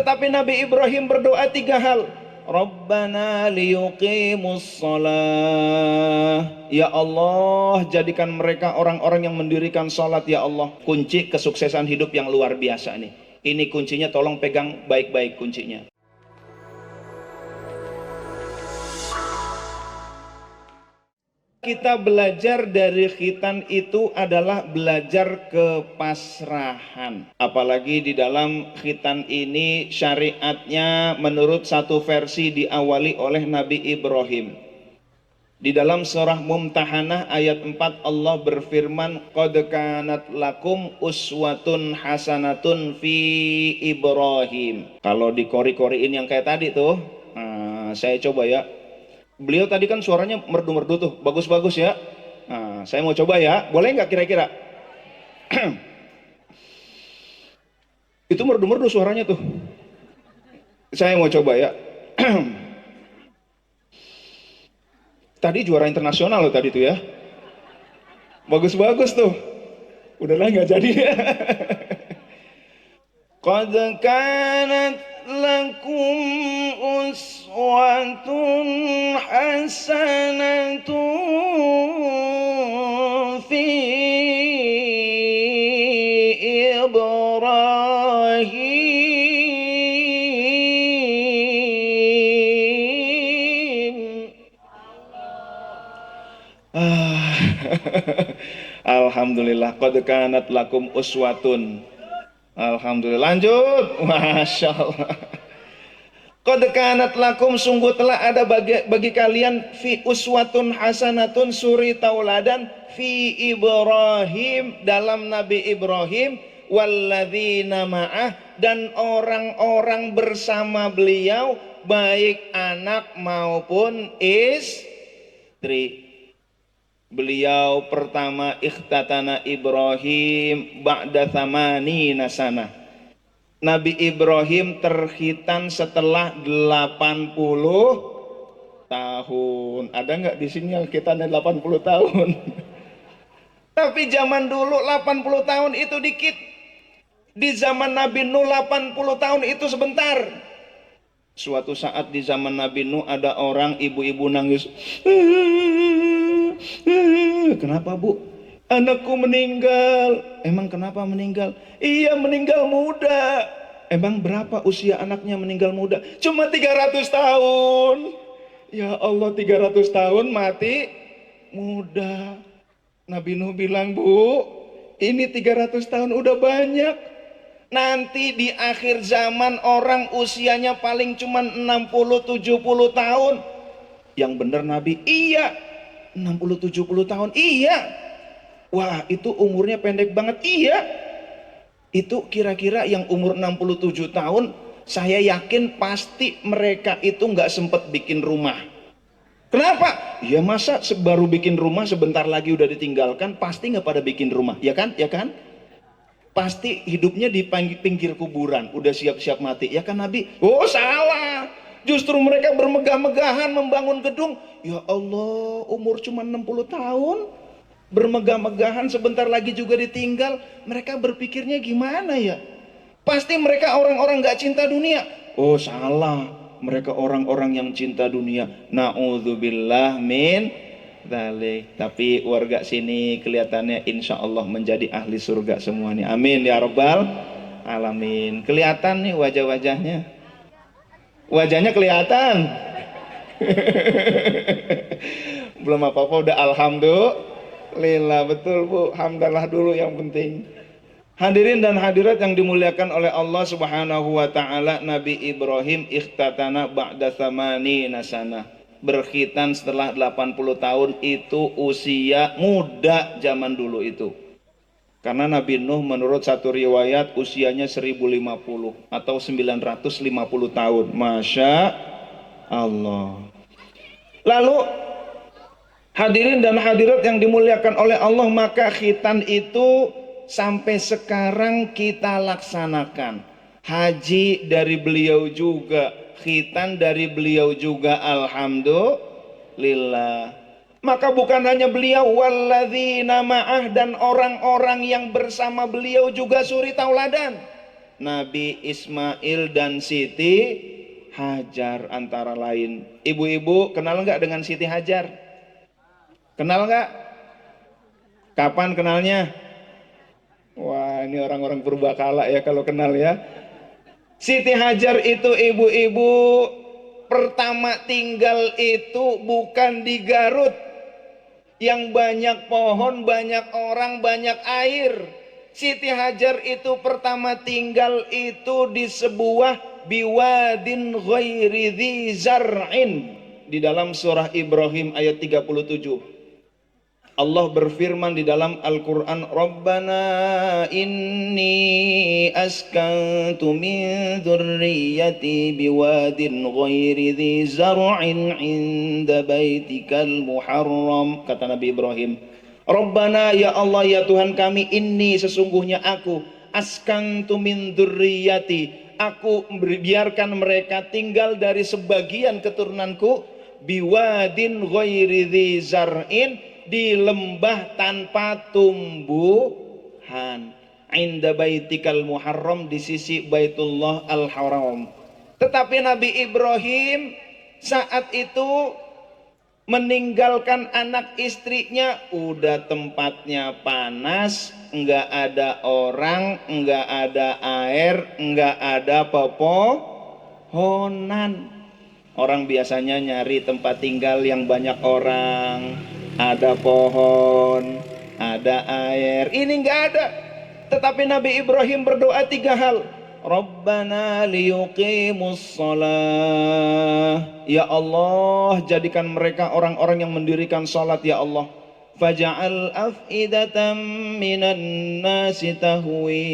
Tetapi Nabi Ibrahim berdoa 3 hal. Rabbana liyuqimus shalah. Ya Allah, jadikan mereka orang-orang yang mendirikan salat ya Allah. Kunci kesuksesan hidup yang luar biasa nih. Ini kuncinya, tolong pegang baik-baik kuncinya. Kita belajar dari khitan itu adalah belajar kepasrahan. Apalagi di dalam khitan ini syariatnya menurut satu versi diawali oleh Nabi Ibrahim. Di dalam surah Mumtahanah ayat 4 Allah berfirman, qad kanat lakum uswatun hasanatun fi Ibrahim. Kalau di kori-kori ini yang kayak tadi tuh, saya coba ya. Beliau tadi kan suaranya merdu-merdu tuh, bagus-bagus ya. Nah, saya mau coba ya, boleh nggak kira-kira? Itu merdu-merdu suaranya tuh. Saya mau coba ya. Tadi juara internasional loh tadi tuh ya. Bagus-bagus tuh. Udahlah nggak jadi. Qad kanat lakum uswatun hasanatun fi Ibrahim. Alhamdulillah, qad kanat lakum uswatun. Alhamdulillah, lanjut. Masya Allah. Qad kanat lakum, sungguh telah ada bagi kalian fi uswatun hasanatun, suri tauladan fi Ibrahim, dalam Nabi Ibrahim, walladzina ma'ah, dan orang-orang bersama beliau, baik anak maupun istri. Beliau pertama ikhtatana Ibrahim ba'da thamanina sana. Nabi Ibrahim terkhitan setelah 80 tahun. Ada nggak di sini yang khitannya 80 tahun? Tapi zaman dulu 80 tahun itu dikit. Di zaman Nabi Nuh 80 tahun itu sebentar. Suatu saat di zaman Nabi Nuh ada orang ibu-ibu nangis. Kenapa bu? Anakku meninggal. Emang kenapa meninggal? Iya, meninggal muda. Emang berapa usia anaknya meninggal muda? Cuma 300 tahun. Ya Allah, 300 tahun mati muda. Nabi Nuh bilang, bu, ini 300 tahun udah banyak. Nanti di akhir zaman orang usianya paling cuma 60-70 tahun. Yang benar Nabi, iya. 60-70 tahun, iya. Wah, itu umurnya pendek banget, iya. Itu kira-kira yang umur 67 tahun, saya yakin pasti mereka itu nggak sempet bikin rumah. Kenapa? Ya masa baru bikin rumah sebentar lagi udah ditinggalkan, pasti nggak pada bikin rumah, ya kan? Ya kan? Pasti hidupnya di pinggir kuburan, udah siap-siap mati, ya kan Nabi? Oh salah. Justru mereka bermegah-megahan membangun gedung. Ya Allah, umur cuma 60 tahun. Bermegah-megahan, sebentar lagi juga ditinggal. Mereka berpikirnya gimana ya? Pasti mereka orang-orang gak cinta dunia. Oh salah, mereka orang-orang yang cinta dunia. Na'udzubillah min dzalik. Tapi warga sini kelihatannya insya Allah menjadi ahli surga semua nih. Amin ya rabbal alamin. Kelihatan nih wajah-wajahnya. Wajahnya kelihatan. Belum apa-apa udah alhamdulillah. Betul bu, hamdalah dulu yang penting. Hadirin dan hadirat yang dimuliakan oleh Allah Subhanahu wa taala, Nabi Ibrahim ikhtatana ba'da thamanina sana. Berkhitan setelah 80 tahun, itu usia muda zaman dulu itu. Karena Nabi Nuh menurut satu riwayat usianya 1050 atau 950 tahun. Masya Allah. Lalu hadirin dan hadirat yang dimuliakan oleh Allah, maka khitan itu sampai sekarang kita laksanakan. Haji dari beliau juga, khitan dari beliau juga, alhamdulillah. Maka bukan hanya beliau, walladzina ma'ah, dan orang-orang yang bersama beliau juga suri tauladan. Nabi Ismail dan Siti Hajar antara lain. Ibu-ibu kenal nggak dengan Siti Hajar? Kenal nggak? Kapan kenalnya? Wah, ini orang-orang purbakala ya kalau kenal ya. Siti Hajar itu ibu-ibu pertama tinggal itu bukan di Garut yang banyak pohon, banyak orang, banyak air. Siti Hajar itu pertama tinggal itu di sebuah biwadin ghairi dzi zar'in. Di dalam surah Ibrahim ayat 37. Allah berfirman di dalam Al-Quran, Rabbana inni askantu min dzurriyyati biwadin ghairi dzi zar'in inda baitikal muharram. Kata Nabi Ibrahim, Rabbana, ya Allah ya Tuhan kami, inni sesungguhnya aku, askantu min dzurriyyati, aku biarkan mereka tinggal dari sebagian keturunanku, biwadin ghairi dzi zar'in, di lembah tanpa tumbuhan, inda baitikal muharram, di sisi Baitullah al-Haram. Tetapi Nabi Ibrahim saat itu meninggalkan anak istrinya, udah tempatnya panas, enggak ada orang, enggak ada air, enggak ada pepohonan. Orang biasanya nyari tempat tinggal yang banyak orang, ada pohon, ada air. Ini enggak ada. Tetapi Nabi Ibrahim berdoa 3 hal. Rabbana liyuqimus shalah. Ya Allah, jadikan mereka orang-orang yang mendirikan salat ya Allah. Faj'al af'idatan minan nasi tahwi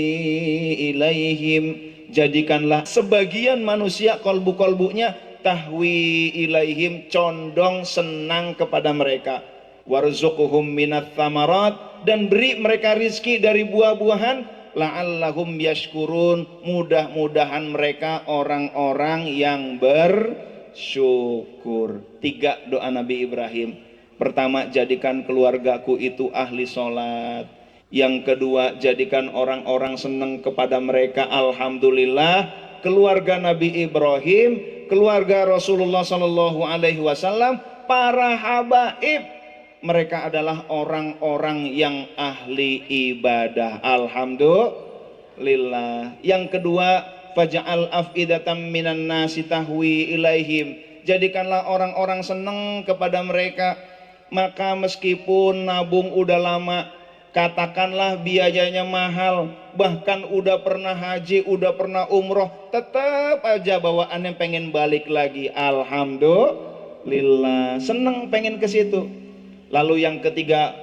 ilaihim. Jadikanlah sebagian manusia kolbu-kolbunya tahwi ilaihim, condong senang kepada mereka. Warzuqhum minats tsamarat, dan beri mereka rizki dari buah-buahan. La'allahum yashkurun, mudah-mudahan mereka orang-orang yang bersyukur. 3 doa Nabi Ibrahim. Pertama, jadikan keluargaku itu ahli sholat. Yang kedua, jadikan orang-orang senang kepada mereka. Alhamdulillah, keluarga Nabi Ibrahim, keluarga Rasulullah SAW, para habaib, mereka adalah orang-orang yang ahli ibadah. Alhamdulillah. Yang kedua, faj'al af'idatan minan nasi tahwi ilaihim, jadikanlah orang-orang senang kepada mereka. Maka meskipun nabung udah lama, katakanlah biayanya mahal, bahkan udah pernah haji, udah pernah umroh, tetap aja bawaannya pengen balik lagi. Alhamdulillah, seneng pengen ke situ. Lalu yang ketiga,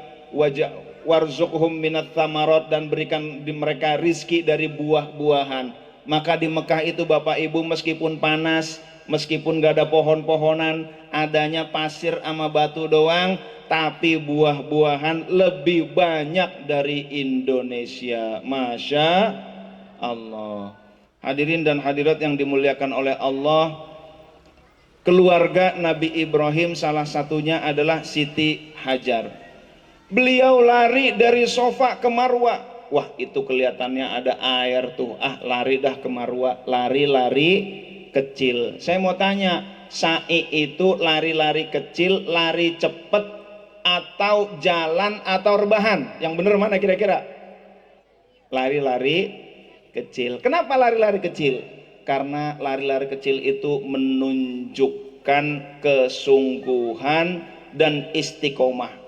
warzuqhum minats tsamarat, dan berikan di mereka rizki dari buah-buahan. Maka di Mekah itu Bapak Ibu, meskipun panas, meskipun gak ada pohon-pohonan, adanya pasir sama batu doang, tapi buah-buahan lebih banyak dari Indonesia. Masya Allah. Hadirin dan hadirat yang dimuliakan oleh Allah, keluarga Nabi Ibrahim salah satunya adalah Siti Hajar. Beliau lari dari Sofa ke Marwa. Wah, itu kelihatannya ada air tuh. Lari dah ke Marwa. Lari-lari kecil. Saya mau tanya, sa'i itu lari-lari kecil, lari cepet, atau jalan, atau rebahan? Yang bener mana kira-kira? Lari-lari kecil. Kenapa lari-lari kecil? Karena lari-lari kecil itu menunjukkan kesungguhan dan istiqomah.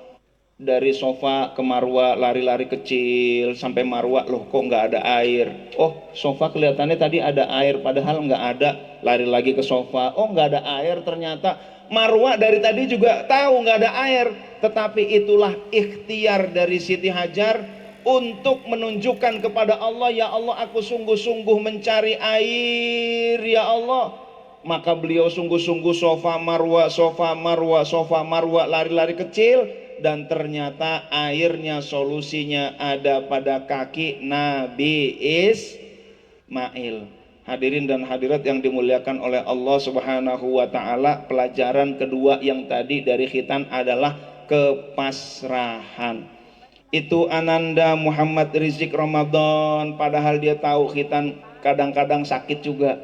Dari Sofa ke Marwa lari-lari kecil, sampai Marwa, loh kok nggak ada air. Oh, Sofa kelihatannya tadi ada air, padahal nggak ada. Lari lagi ke Sofa, oh nggak ada air ternyata. Marwa dari tadi juga tahu nggak ada air, tetapi itulah ikhtiar dari Siti Hajar untuk menunjukkan kepada Allah, ya Allah, aku sungguh-sungguh mencari air ya Allah. Maka beliau sungguh-sungguh Sofa Marwa, Sofa Marwa, Sofa Marwa, lari-lari kecil, dan ternyata airnya, solusinya ada pada kaki Nabi Ismail. Hadirin dan hadirat yang dimuliakan oleh Allah Subhanahu wa taala, pelajaran kedua yang tadi dari khitan adalah kepasrahan. Itu Ananda Muhammad Rizik Ramadan, padahal dia tahu khitan kadang-kadang sakit juga,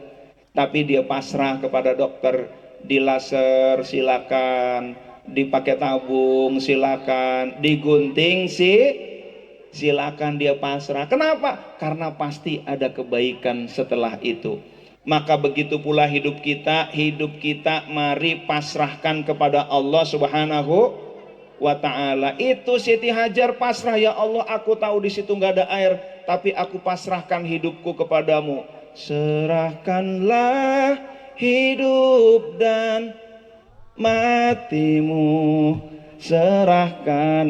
tapi dia pasrah kepada dokter. Di laser silakan, dipakai tabung silakan, digunting silakan, dia pasrah. Kenapa? Karena pasti ada kebaikan setelah itu. Maka begitu pula hidup kita mari pasrahkan kepada Allah Subhanahu wa ta'ala. Itu Siti Hajar pasrah, ya Allah, aku tahu di situ nggak ada air, tapi aku pasrahkan hidupku kepadamu. Serahkanlah hidup dan matimu, serahkan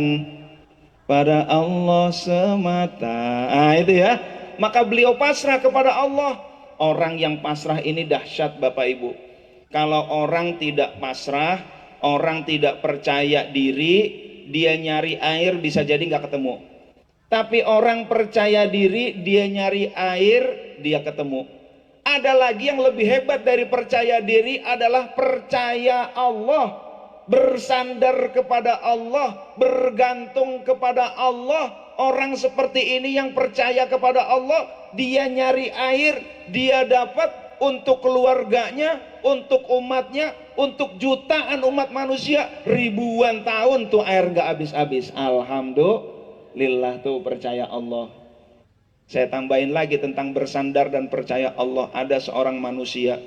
pada Allah semata. Itu ya. Maka beliau pasrah kepada Allah. Orang yang pasrah ini dahsyat Bapak Ibu. Kalau orang tidak pasrah, orang tidak percaya diri, dia nyari air bisa jadi nggak ketemu. Tapi orang percaya diri, dia nyari air, dia ketemu. Ada lagi yang lebih hebat dari percaya diri adalah percaya Allah, bersandar kepada Allah, bergantung kepada Allah. Orang seperti ini yang percaya kepada Allah, dia nyari air, dia dapat untuk keluarganya, untuk umatnya, untuk jutaan umat manusia. Ribuan tahun tuh air gak habis-habis. Alhamdulillah, tuh percaya Allah. Saya tambahin lagi tentang bersandar dan percaya Allah. Ada seorang manusia,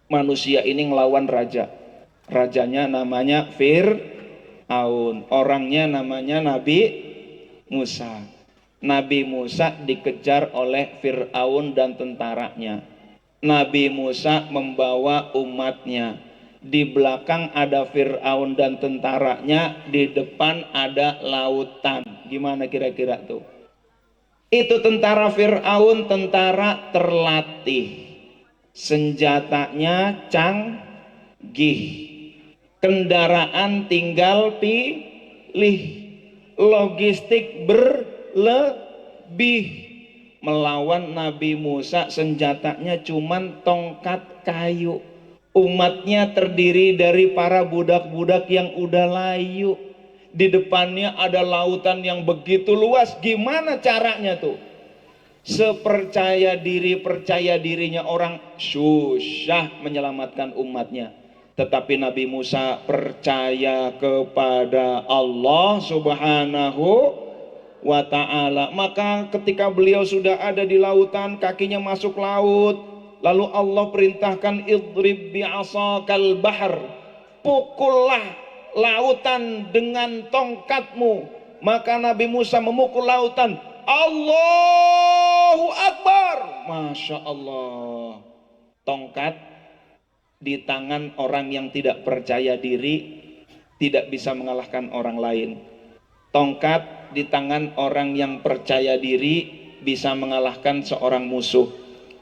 manusia ini ngelawan raja. Rajanya namanya Fir'aun, orangnya namanya Nabi Musa. Nabi Musa dikejar oleh Fir'aun dan tentaranya. Nabi Musa membawa umatnya. Di belakang ada Fir'aun dan tentaranya, di depan ada lautan. Gimana kira-kira tuh? Itu tentara Fir'aun, tentara terlatih. Senjatanya canggih. Kendaraan tinggal pilih. Logistik berlebih. Melawan Nabi Musa senjatanya cuman tongkat kayu. Umatnya terdiri dari para budak-budak yang udah layu. Di depannya ada lautan yang begitu luas. Gimana caranya tuh? Sepercaya diri, percaya dirinya orang susah menyelamatkan umatnya. Tetapi Nabi Musa percaya kepada Allah Subhanahu wa ta'ala. Maka ketika beliau sudah ada di lautan, kakinya masuk laut, lalu Allah perintahkan idrib bi'asakal bahr, pukullah lautan dengan tongkatmu. Maka Nabi Musa memukul lautan. Allahu Akbar. Masya Allah. Tongkat di tangan orang yang tidak percaya diri tidak bisa mengalahkan orang lain. Tongkat di tangan orang yang percaya diri bisa mengalahkan seorang musuh.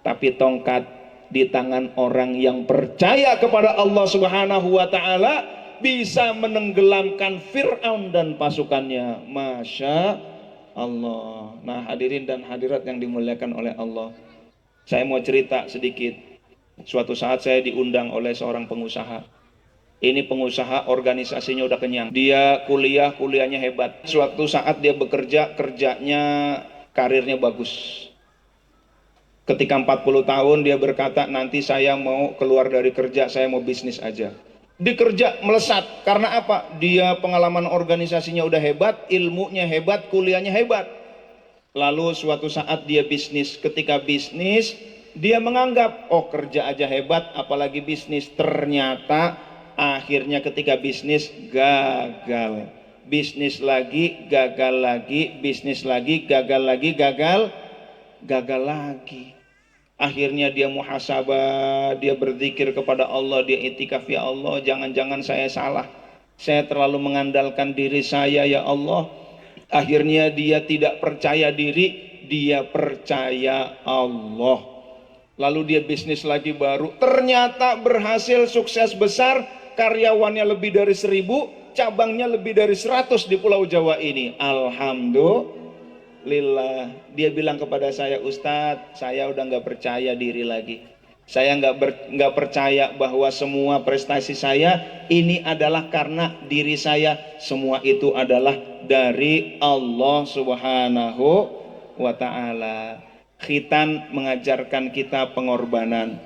Tapi tongkat di tangan orang yang percaya kepada Allah Subhanahu wa ta'ala bisa menenggelamkan Fir'aun dan pasukannya. Masya Allah. Nah, hadirin dan hadirat yang dimuliakan oleh Allah, saya mau cerita sedikit. Suatu saat saya diundang oleh seorang pengusaha. Ini pengusaha organisasinya udah kenyang. Dia kuliahnya hebat. Suatu saat dia bekerja, kerjanya, karirnya bagus. Ketika 40 tahun dia berkata, nanti saya mau keluar dari kerja, saya mau bisnis aja. Di kerja melesat. Karena apa? Dia pengalaman organisasinya udah hebat, ilmunya hebat, kuliahnya hebat. Lalu suatu saat dia bisnis. Ketika bisnis, dia menganggap, oh kerja aja hebat, apalagi bisnis. Ternyata akhirnya ketika bisnis gagal. Bisnis lagi, gagal lagi, bisnis lagi, gagal lagi, gagal lagi. Akhirnya dia muhasabah, dia berzikir kepada Allah, dia itikaf, ya Allah, jangan-jangan saya salah. Saya terlalu mengandalkan diri saya, ya Allah. Akhirnya dia tidak percaya diri, dia percaya Allah. Lalu dia bisnis lagi baru, ternyata berhasil, sukses besar, karyawannya lebih dari 1000, cabangnya lebih dari 100 di Pulau Jawa ini. Alhamdulillah. Dia bilang kepada saya, Ustadz, saya udah gak percaya diri lagi. Saya nggak percaya bahwa semua prestasi saya ini adalah karena diri saya. Semua itu adalah dari Allah Subhanahu wa ta'ala. Khitan mengajarkan kita pengorbanan.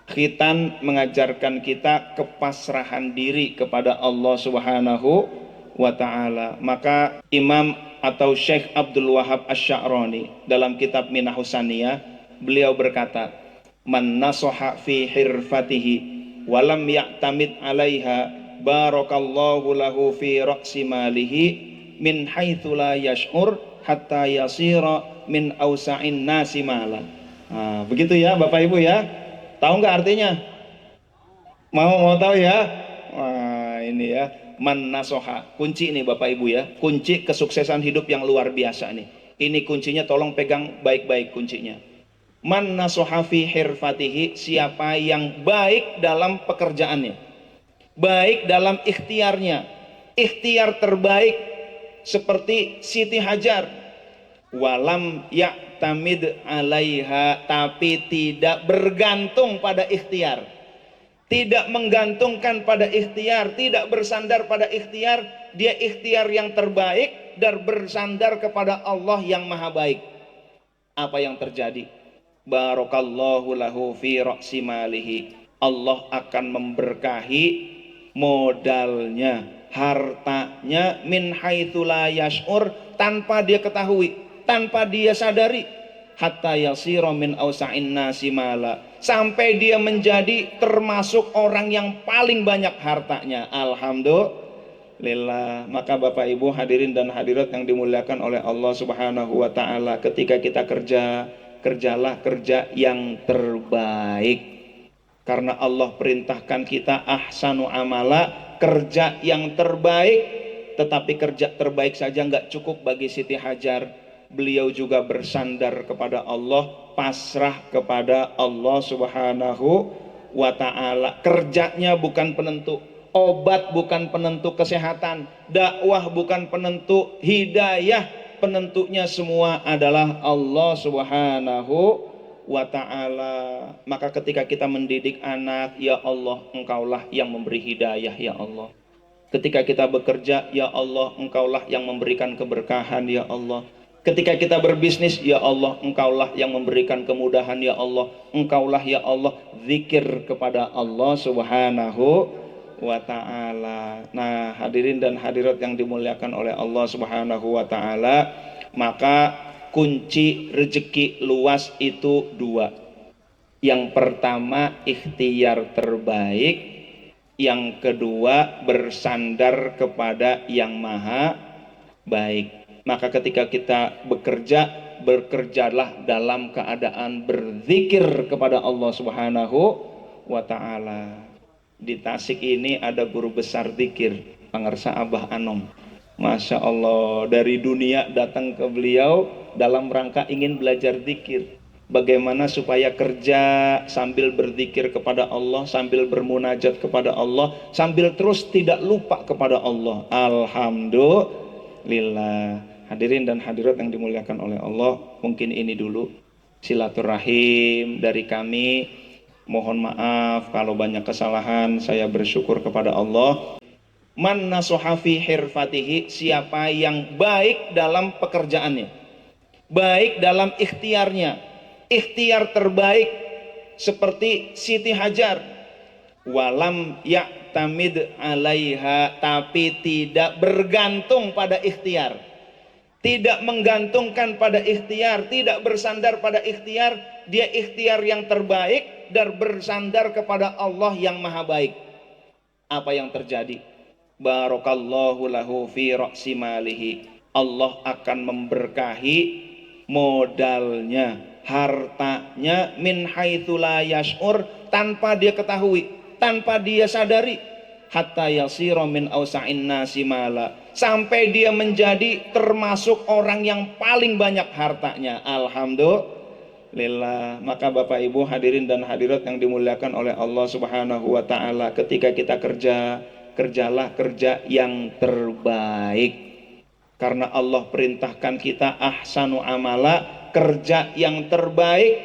Khitan mengajarkan kita kepasrahan diri kepada Allah Subhanahu wa taala. Maka Imam atau Syekh Abdul Wahab Asy-Sya'rani dalam kitab Minahus Saniyah, beliau berkata, "Man nasoha fi hirfatihi walam ya'tamid 'alaiha barakallahu lahu fi ra'si malihi min haitsu la yash'ur hatta yasira min ausa'in nasi mala." Nah, begitu ya Bapak Ibu ya. Tahu nggak artinya? Mau tahu ya? Wah, ini ya. Man nasoha. Kunci nih Bapak Ibu ya. Kunci kesuksesan hidup yang luar biasa nih. Ini kuncinya, tolong pegang baik-baik kuncinya. Man nasoha fi hirfatihi, siapa yang baik dalam pekerjaannya, baik dalam ikhtiarnya, ikhtiar terbaik seperti Siti Hajar, walam ya'tamid 'alaiha, tapi tidak bergantung pada ikhtiar, tidak menggantungkan pada ikhtiar, tidak bersandar pada ikhtiar, dia ikhtiar yang terbaik dan bersandar kepada Allah yang maha baik. Apa yang terjadi? Barakallahu lahu fi ra'si malihi, Allah akan memberkahi modalnya, hartanya, min haitsu la yash'ur, tanpa dia ketahui, tanpa dia sadari, hatta yasira min ausa'in nasi mala, sampai dia menjadi termasuk orang yang paling banyak hartanya. Alhamdulillah. Maka Bapak Ibu hadirin dan hadirat yang dimuliakan oleh Allah Subhanahu wa taala, ketika kita kerja, kerjalah kerja yang terbaik, karena Allah perintahkan kita ahsanu amala, kerja yang terbaik. Tetapi kerja terbaik saja nggak cukup bagi Siti Hajar. Beliau juga bersandar kepada Allah, pasrah kepada Allah Subhanahu wa ta'ala. Kerjanya bukan penentu, obat bukan penentu kesehatan, dakwah bukan penentu hidayah, penentunya semua adalah Allah Subhanahu wa ta'ala. Maka ketika kita mendidik anak, ya Allah, Engkaulah yang memberi hidayah ya Allah. Ketika kita bekerja, ya Allah, Engkaulah yang memberikan keberkahan ya Allah. Ketika kita berbisnis, ya Allah, Engkaulah yang memberikan kemudahan ya Allah. Engkaulah ya Allah. Zikir kepada Allah Subhanahu wa ta'ala. Nah, hadirin dan hadirat yang dimuliakan oleh Allah Subhanahu wa ta'ala, maka kunci rezeki luas itu dua. Yang pertama ikhtiar terbaik, yang kedua bersandar kepada yang maha baik. Maka ketika kita bekerja, bekerjalah dalam keadaan berzikir kepada Allah Subhanahu wa ta'ala. Di Tasik ini ada guru besar zikir, Pangersa Abah Anom. Masya Allah, dari dunia datang ke beliau dalam rangka ingin belajar zikir. Bagaimana supaya kerja sambil berzikir kepada Allah, sambil bermunajat kepada Allah, sambil terus tidak lupa kepada Allah. Alhamdulillah. Hadirin dan hadirat yang dimuliakan oleh Allah, mungkin ini dulu silaturahim dari kami. Mohon maaf kalau banyak kesalahan, saya bersyukur kepada Allah. Man nasoha fi hirfatihi, siapa yang baik dalam pekerjaannya, baik dalam ikhtiarnya, ikhtiar terbaik seperti Siti Hajar, walam ya'tamid 'alaiha, tapi tidak bergantung pada ikhtiar, tidak menggantungkan pada ikhtiar, tidak bersandar pada ikhtiar, dia ikhtiar yang terbaik dan bersandar kepada Allah yang maha baik. Apa yang terjadi? Barakallahu lahu fi ra'si malihi, Allah akan memberkahi modalnya, hartanya, min haitsu la yash'ur, tanpa dia ketahui, tanpa dia sadari, hatta yasira min ausa'in nasi mala, sampai dia menjadi termasuk orang yang paling banyak hartanya. Alhamdulillah. Maka Bapak Ibu hadirin dan hadirat yang dimuliakan oleh Allah Subhanahu wa ta'ala, ketika kita kerja, kerjalah kerja yang terbaik, karena Allah perintahkan kita ahsanu amala, kerja yang terbaik.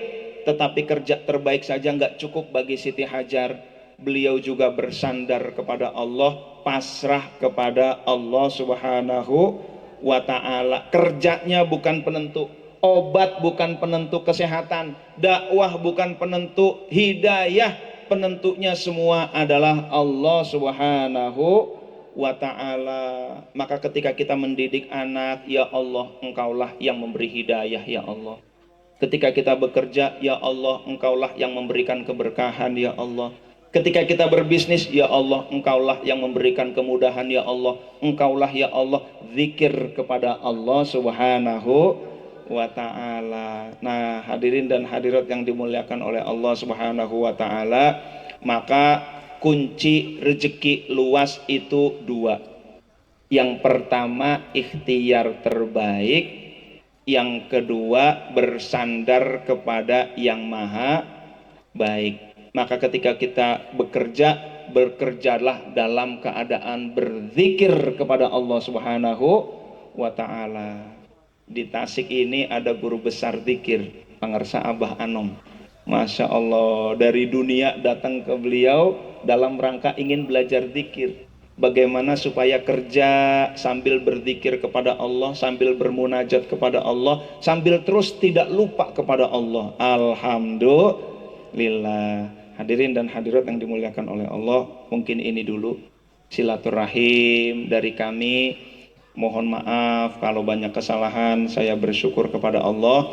Tetapi kerja terbaik saja nggak cukup bagi Siti Hajar. Beliau juga bersandar kepada Allah, pasrah kepada Allah Subhanahu wa ta'ala. Kerjanya bukan penentu, Obat bukan penentu kesehatan, dakwah bukan penentu hidayah, penentunya semua adalah Allah Subhanahu wa ta'ala. Maka ketika kita mendidik anak, ya Allah, Engkaulah yang memberi hidayah, ya Allah. Ketika kita bekerja, ya Allah, Engkaulah yang memberikan keberkahan, ya Allah. Ketika kita berbisnis, ya Allah, Engkaulah yang memberikan kemudahan, ya Allah. Engkaulah, ya Allah, zikir kepada Allah Subhanahu wa ta'ala. Nah, hadirin dan hadirat yang dimuliakan oleh Allah Subhanahu wa ta'ala, maka kunci rezeki luas itu dua. Yang pertama, ikhtiar terbaik. Yang kedua, bersandar kepada yang maha baik. Maka ketika kita bekerja, bekerjalah dalam keadaan berzikir kepada Allah Subhanahu wa ta'ala. Di Tasik ini ada guru besar zikir, Pangarsa Abah Anom. Masya Allah, dari dunia datang ke beliau dalam rangka ingin belajar zikir. Bagaimana supaya kerja sambil berzikir kepada Allah, sambil bermunajat kepada Allah, sambil terus tidak lupa kepada Allah. Alhamdulillah. Hadirin dan hadirat yang dimuliakan oleh Allah, mungkin ini dulu silaturahim dari kami. Mohon maaf kalau banyak kesalahan, saya bersyukur kepada Allah.